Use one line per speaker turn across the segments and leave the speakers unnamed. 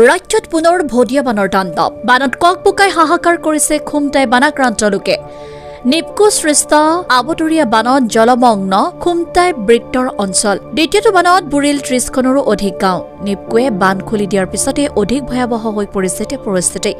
ৰাজ্যত পুনৰ ভদিয়া বানৰ তাণ্ডৱ বানত ককবকাই হাহাকাৰ কৰিছে খুমটাই বানাক্ৰান্ত লোকে নিপকো সৃষ্ট আবতৰীয়া বানত জলমগ্ন খুমটাই বৃত্তৰ অঞ্চল দ্বিতীয়টো বানত বুৰিল ৩০খনৰো অধিক গাঁও নিপকোৱে বান খুলি দিয়াৰ পিছতে অধিক ভয়াৱহ হৈ পৰিছে পৰিস্থিতি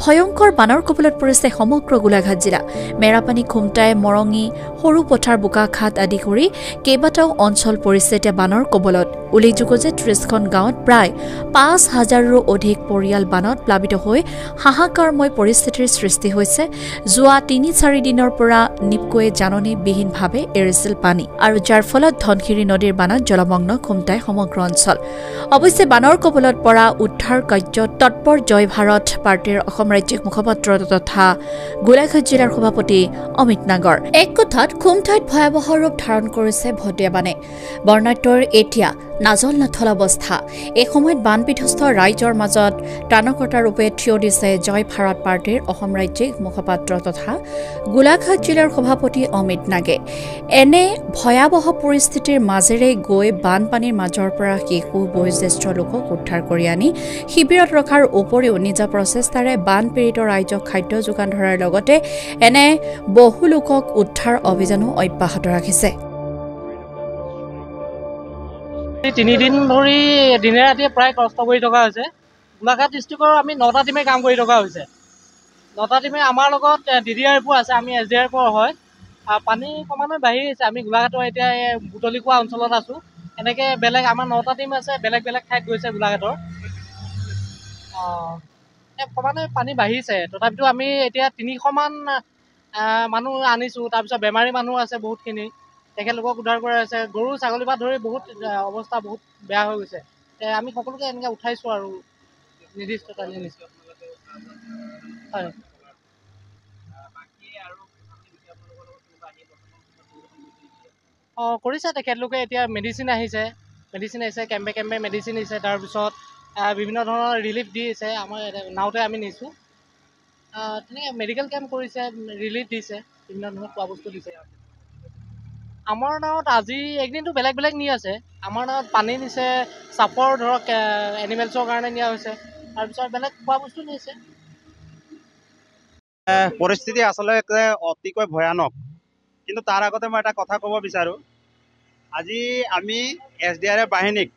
ভয়ংকৰ বানৰ কবলত পৰিছে সমগ্ৰ গোলাঘাট জিলা মেৰাপানী খুমটাই মৰঙী সৰু পথাৰ বোকাখাট আদি কৰি কেইবাটাও অঞ্চল পৰিছে বানৰ কবলত উল্লেখযোগ্য যে ৩০খন গাঁৱত প্ৰায় ৫,০০০ৰো অধিক পৰিয়াল বানত প্লাবিত হৈ হাহাকাৰময় পৰিস্থিতিৰ সৃষ্টি হৈছে যোৱা ৩-৪ দিনৰ পৰা নিপকোৱে জাননীবিহীনভাৱে এৰিছিল পানী আৰু যাৰ ফলত ধনশিৰি নদীৰ বানত জলমগ্ন খুমটাই সমগ্ৰ অঞ্চল অৱশ্যে বানৰ কবলত পৰা উদ্ধাৰ কাৰ্যত তৎপৰ জয় ভাৰত পাৰ্টিৰ অসম ৰাজ্যিক মুখপাত্ৰ তথা গোলাঘাট জিলাৰ সভাপতি অমিত নাগৰ এক কথাত খুমটাইত ভয়াৱহ ৰূপ ধাৰণ কৰিছে ভদিয়া বানে বৰ্ণাঢ্যৰ এতিয়া নাজল নাথল অৱস্থা এই সময়ত বানবিধ্বস্ত ৰাইজৰ মাজত ত্ৰাণকৰ্তা ৰূপে থিয় দিছে জয় ভাৰত পাৰ্টিৰ অসম ৰাজ্যিক মুখপাত্ৰ তথা গোলাঘাট জিলাৰ সভাপতি অমিত নাগে এনে ভয়াৱহ পৰিস্থিতিৰ মাজেৰে গৈ বানপানীৰ মাজৰ পৰা শিশু বয়োজ্যেষ্ঠ লোকক উদ্ধাৰ কৰি আনি শিবিৰত ৰখাৰ উপৰিও নিজা প্ৰচেষ্টাৰে বানপীড়িত ৰাইজক খাদ্য যোগান ধৰাৰ লগতে এনে বহু লোকক উদ্ধাৰ অভিযানো অব্যাহত ৰাখিছে
3 দিন ধৰি দিনে ৰাতিয়ে প্ৰায় কষ্ট কৰি থকা হৈছে গোলাঘাট ডিষ্ট্ৰিক্টৰ আমি 9টা টিমে কাম কৰি থকা হৈছে 9টা টিমে আমাৰ লগত DDR আছে আমি SDR হয় পানী ক্ৰমান্বয়ে বাঢ়ি আছে আমি গোলাঘাটৰ এতিয়া বুটলিকুৱা অঞ্চলত আছো এনেকে বেলেগ আমাৰ 9টা টিম আছে বেলেগ বেলেগ ঠাইত গৈছে গোলাঘাটৰ ক্ৰমান্বয়ে পানী বাঢ়িছে তথাপিতো আমি এতিয়া 300 মান মানুহ আনিছো তাৰপিছত বেমাৰী মানুহ আছে বহুতখিনি তেখেতলোকক উদ্ধাৰ কৰা হৈছে গৰু ছাগলী পৰা ধৰি বহুত অৱস্থা বহুত বেয়া হৈ গৈছে আমি সকলোকে এনেকৈ উঠাইছোঁ আৰু নিৰ্দিষ্ট হয় কৰিছে তেখেতলোকে এতিয়া মেডিচিন আহিছে কেম্পে মেডিচিন আহিছে তাৰপিছত বিভিন্ন ধৰণৰ ৰিলিফ দিছে আমাৰ নাওতে আমি নিছোঁ তেনেকৈ মেডিকেল কেম্প কৰিছে ৰিলিফ দিছে বিভিন্ন ধৰণৰ খোৱা বস্তু দিছে আমাৰ নাৱত আজি একদিনটো বেলেগ বেলেগ নি আছে আমাৰ নাৱত পানী নিছে চাপৰ ধৰক এনিমেলছৰ কাৰণে নিয়া হৈছে তাৰপিছত বেলেগ খোৱা বস্তু নিছে
পৰিস্থিতি আচলতে অতিকৈ ভয়ানক কিন্তু তাৰ আগতে মই এটা কথা ক'ব বিচাৰোঁ আজি আমি SDR বাহিনীক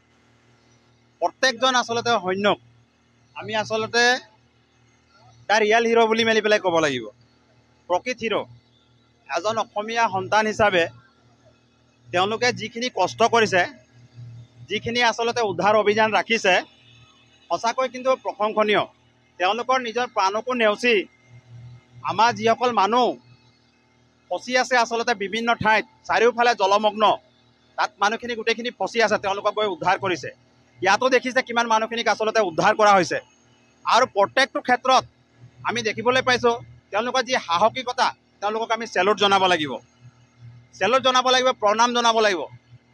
প্ৰত্যেকজন আচলতে সৈন্যক আমি আচলতে তাৰ ৰিয়েল হিৰো বুলি মেলি পেলাই ক'ব লাগিব প্ৰকৃত হিৰো এজন অসমীয়া সন্তান হিচাপে তেওঁলোকে যিখিনি কষ্ট কৰিছে যিখিনি আচলতে উদ্ধাৰ অভিযান ৰাখিছে সঁচাকৈ কিন্তু প্ৰশংসনীয় তেওঁলোকৰ নিজৰ প্ৰাণকো নেওচি আমাৰ যিসকল মানুহ ফচি আছে আচলতে বিভিন্ন ঠাইত চাৰিওফালে জলমগ্ন তাত মানুহখিনি গোটেইখিনি ফচি আছে তেওঁলোকক গৈ উদ্ধাৰ কৰিছে ইয়াতো দেখিছে কিমান মানুহখিনিক আচলতে উদ্ধাৰ কৰা হৈছে আৰু প্ৰত্যেকটো ক্ষেত্ৰত আমি দেখিবলৈ পাইছোঁ তেওঁলোকৰ যি সাহসিকতা তেওঁলোকক আমি চেলুট জনাব লাগিব প্ৰণাম জনাব লাগিব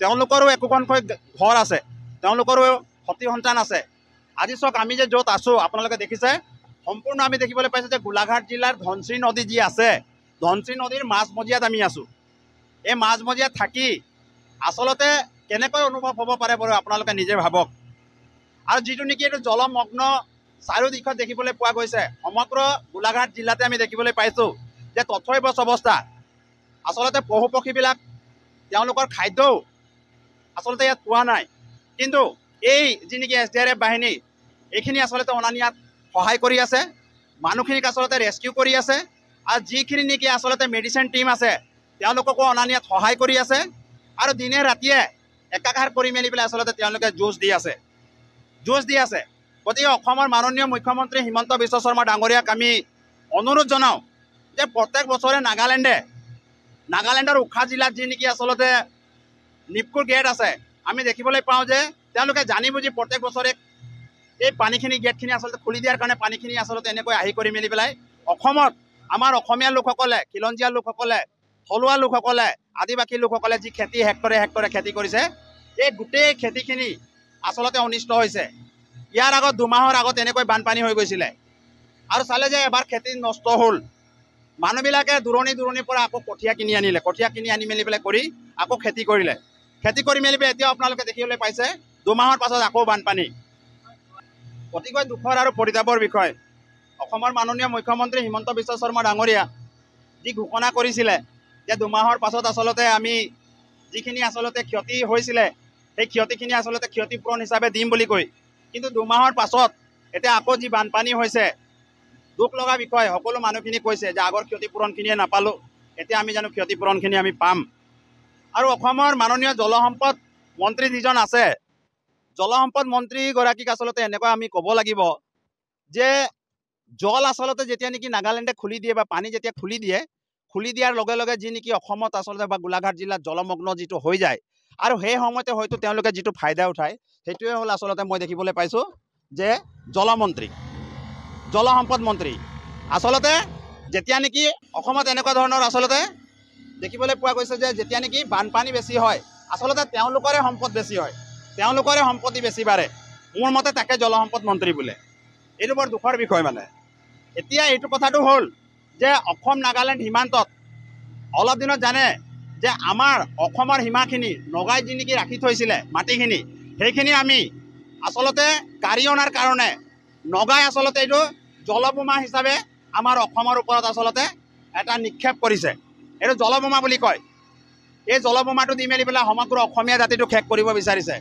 তেওঁলোকৰো একোখনকৈ ঘৰ আছে তেওঁলোকৰো সতি সন্তান আছে আজি চাওক আমি যে য'ত আছোঁ আপোনালোকে দেখিছে সম্পূৰ্ণ আমি দেখিবলৈ পাইছোঁ যে গোলাঘাট জিলাৰ ধনশিৰি নদী যি আছে ধনশিৰি নদীৰ মাজমজিয়াত আমি আছোঁ এই মাজমজিয়াত থাকি আচলতে কেনেকৈ অনুভৱ হ'ব পাৰে বাৰু আপোনালোকে নিজে ভাবক আৰু যিটো নেকি এইটো জলমগ্ন চাৰিওদিশত দেখিবলৈ পোৱা গৈছে সমগ্ৰ গোলাঘাট জিলাতে আমি দেখিবলৈ পাইছোঁ যে তথৈবচ অৱস্থা আচলতে পশু পক্ষীবিলাক তেওঁলোকৰ খাদ্যও আচলতে ইয়াত পোৱা নাই কিন্তু এই যি নেকি SDR বাহিনী এইখিনি আচলতে অনা নিয়াত সহায় কৰি আছে মানুহখিনিক আচলতে ৰেস্কিউ কৰি আছে আৰু যিখিনি নেকি আচলতে মেডিচিন টিম আছে তেওঁলোককো অনা নিয়াত সহায় কৰি আছে আৰু দিনে ৰাতিয়ে একাকাৰ কৰি মেলি পেলাই আচলতে তেওঁলোকে যুঁজ দি আছে গতিকে অসমৰ মাননীয় মুখ্যমন্ত্ৰী হিমন্ত বিশ্ব শৰ্মা ডাঙৰীয়াক আমি অনুৰোধ জনাওঁ যে প্ৰত্যেক বছৰে নাগালেণ্ডৰ উখা জিলাত যি নেকি আচলতে নিপকোৰ গেট আছে আমি দেখিবলৈ পাওঁ যে তেওঁলোকে জানি বুজি প্ৰত্যেক বছৰে এই পানীখিনি গেটখিনি আচলতে খুলি দিয়াৰ কাৰণে পানীখিনি আচলতে এনেকৈ আহি কৰি মেলি পেলাই অসমত আমাৰ অসমীয়া লোকসকলে খিলঞ্জীয়া লোকসকলে থলুৱা লোকসকলে আদিবাসী লোকসকলে যি খেতি হেক্টৰে খেতি কৰিছে এই গোটেই খেতিখিনি আচলতে অনিষ্ট হৈছে ইয়াৰ আগত 2 মাহৰ আগত এনেকৈ বানপানী হৈ গৈছিলে আৰু চালে যে এবাৰ খেতি নষ্ট হ'ল মানুহবিলাকে দূৰণিৰ পৰা আকৌ কঠীয়া কিনি আনি মেলি পেলাই কৰি আকৌ খেতি কৰি মেলি পেলাই এতিয়াও আপোনালোকে দেখিবলৈ পাইছে 2 মাহৰ পাছত আকৌ বানপানী অতিকৈ দুখৰ আৰু পৰিতাপৰ বিষয়। অসমৰ মাননীয় মুখ্যমন্ত্ৰী হিমন্ত বিশ্ব শৰ্মা ডাঙৰীয়া যি ঘোষণা কৰিছিলে যে 2 মাহৰ পাছত আচলতে আমি যিখিনি আচলতে ক্ষতি হৈছিলে সেই ক্ষতিখিনি আচলতে ক্ষতিপূৰণ হিচাপে দিম বুলি কৈ, কিন্তু 2 মাহৰ পাছত এতিয়া আকৌ যি বানপানী হৈছে, দুখ লগা বিষয়। সকলো মানুহখিনি কৈছে যে আগৰ ক্ষতিপূৰণখিনিয়ে নাপালোঁ, এতিয়া আমি জানো ক্ষতিপূৰণখিনি আমি পাম। আৰু অসমৰ মাননীয় জলসম্পদ মন্ত্ৰী যিজন আছে, জলসম্পদ মন্ত্ৰীগৰাকীক আচলতে এনেকুৱা আমি ক'ব লাগিব যে জল আচলতে যেতিয়া নেকি নাগালেণ্ডে খুলি দিয়ে বা পানী যেতিয়া খুলি দিয়াৰ লগে লগে যি নেকি অসমত আচলতে বা গোলাঘাট জিলাত জলমগ্ন যিটো হৈ যায়, আৰু সেই সময়তে হয়তো তেওঁলোকে যিটো ফাইদা উঠায় সেইটোৱে হ'ল আচলতে মই দেখিবলৈ পাইছোঁ যে জলসম্পদ মন্ত্ৰী আচলতে যেতিয়া নেকি অসমত এনেকুৱা ধৰণৰ আচলতে দেখিবলৈ পোৱা গৈছে যে যেতিয়া নেকি বানপানী বেছি হয় আচলতে তেওঁলোকৰে সম্পদ বেছি হয়, তেওঁলোকৰে সম্পত্তি বেছি বাঢ়ে। মোৰ মতে তাকে জলসম্পদ মন্ত্ৰী বোলে। এইটো বৰ দুখৰ বিষয়। মানে এতিয়া এইটো কথাটো হ'ল যে অসম নাগালেণ্ড সীমান্তত অলপ দিনত জানে যে আমাৰ অসমৰ সীমাখিনি নগাই যি নেকি ৰাখি থৈছিলে মাটিখিনি, সেইখিনি আমি আচলতে কাঢ়ি অনাৰ কাৰণে নগাই আচলতে এইটো জলবোমা হিচাপে আমাৰ অসমৰ ওপৰত আচলতে এটা নিক্ষেপ কৰিছে। এইটো জলবোমা বুলি কয়। এই জলবোমাটো দি মেলি পেলাই সমগ্ৰ অসমীয়া জাতিটোক শেষ কৰিব বিচাৰিছে,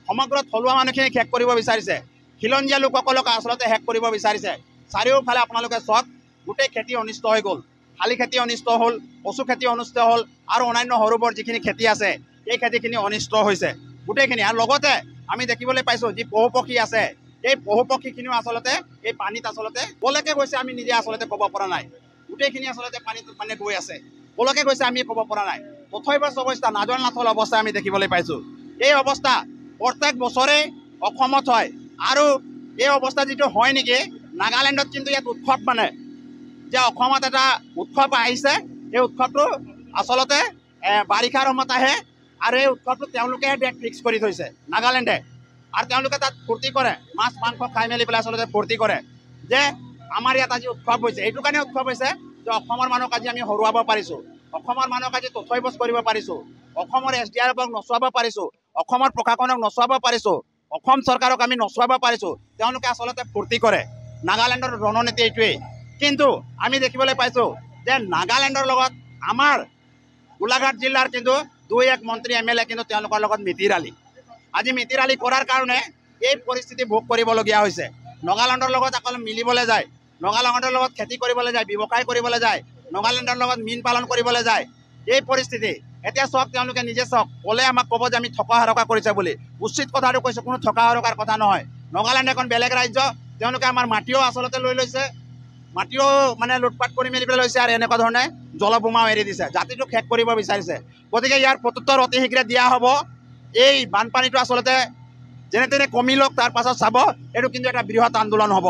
সমগ্ৰ থলুৱা মানুহখিনিক শেষ কৰিব বিচাৰিছে, খিলঞ্জীয়া লোকসকলক আচলতে শেষ কৰিব বিচাৰিছে। চাৰিওফালে আপোনালোকে চাওক, গোটেই খেতি অনিষ্ট হৈ গ'ল, শালি খেতি অনিষ্ট হ'ল, কচু খেতি অনিষ্ট হ'ল, আৰু অন্যান্য সৰু বৰ যিখিনি খেতি আছে এই খেতিখিনি অনিষ্ট হৈছে গোটেইখিনি। আৰু লগতে আমি দেখিবলৈ পাইছোঁ যি পশু পক্ষী আছে, এই পশু পক্ষীখিনিও আচলতে এই পানীত আচলতে কলৈকে গৈছে আমি নিজে আচলতে ক'ব পৰা নাই। গোটেইখিনি আচলতে পানীত মানে গৈ আছে, কলৈকে গৈছে আমি ক'ব পৰা নাই। তথৈবচ অৱস্থা, নাজল নাথল অৱস্থা আমি দেখিবলৈ পাইছোঁ। এই অৱস্থা প্ৰত্যেক বছৰেই অসমত হয়, আৰু এই অৱস্থা যিটো হয় নেকি নাগালেণ্ডত, কিন্তু ইয়াত উৎসৱ মানে যে অসমত এটা উৎসৱ আহিছে, এই উৎসৱটো আচলতে বাৰিষাৰ সময়ত আহে, আৰু এই উৎসৱটো তেওঁলোকেহে ডেট ফিক্স কৰি থৈছে নাগালেণ্ডে, আৰু তেওঁলোকে তাত ফূৰ্তি কৰে, মাছ মাংস খাই মেলি পেলাই আচলতে ফূৰ্তি কৰে যে আমাৰ ইয়াত আজি উৎসৱ হৈছে। এইটো কাৰণে উৎসৱ হৈছে যে অসমৰ মানুহক আজি আমি হৰুৱাব পাৰিছোঁ, অসমৰ মানুহক আজি তথৈবচ কৰিব পাৰিছোঁ, অসমৰ SDRFক নচুৱাব পাৰিছোঁ, অসমৰ প্ৰশাসনক নচুৱাব পাৰিছোঁ, অসম চৰকাৰক আমি নচুৱাব পাৰিছোঁ। তেওঁলোকে আচলতে ফূৰ্তি কৰে। নাগালেণ্ডৰ ৰণনীতি এইটোৱেই। কিন্তু আমি দেখিবলৈ পাইছোঁ যে নাগালেণ্ডৰ লগত আমাৰ গোলাঘাট জিলাৰ কিন্তু 2-1 মন্ত্ৰী MLA কিন্তু তেওঁলোকৰ লগত মিতিৰালি। আজি মিতিৰালি কৰাৰ কাৰণে এই পৰিস্থিতি ভোগ কৰিবলগীয়া হৈছে। নাগালেণ্ডৰ লগত অকল মিলিবলৈ যায়, নাগালেণ্ডৰ লগত খেতি কৰিবলৈ যায়, ব্যৱসায় কৰিবলৈ যায়, নাগালেণ্ডৰ লগত মীন পালন কৰিবলৈ যায়। এই পৰিস্থিতি এতিয়া চাওক, তেওঁলোকে নিজে চাওক, ক'লে আমাক ক'ব যে আমি থকা হৰকা কৰিছে বুলি। উচিত কথাটো কৈছোঁ, কোনো থকা হৰকাৰ কথা নহয়। নাগালেণ্ড এখন বেলেগ ৰাজ্য, তেওঁলোকে আমাৰ মাটিও আচলতে লৈ লৈছে, মাটিও মানে লুটপাট কৰি মেলি পেলাই লৈছে, আৰু এনেকুৱা ধৰণে জলবোমাও এৰি দিছে, জাতিটোক শেষ কৰিব বিচাৰিছে। গতিকে ইয়াৰ প্ৰত্যুত্তৰ অতি শীঘ্ৰে দিয়া হ'ব। এই বানপানীটো আচলতে যেনে তেনে কমি লওক, তাৰ পাছত চাব এইটো কিন্তু এটা বৃহৎ আন্দোলন হ'ব।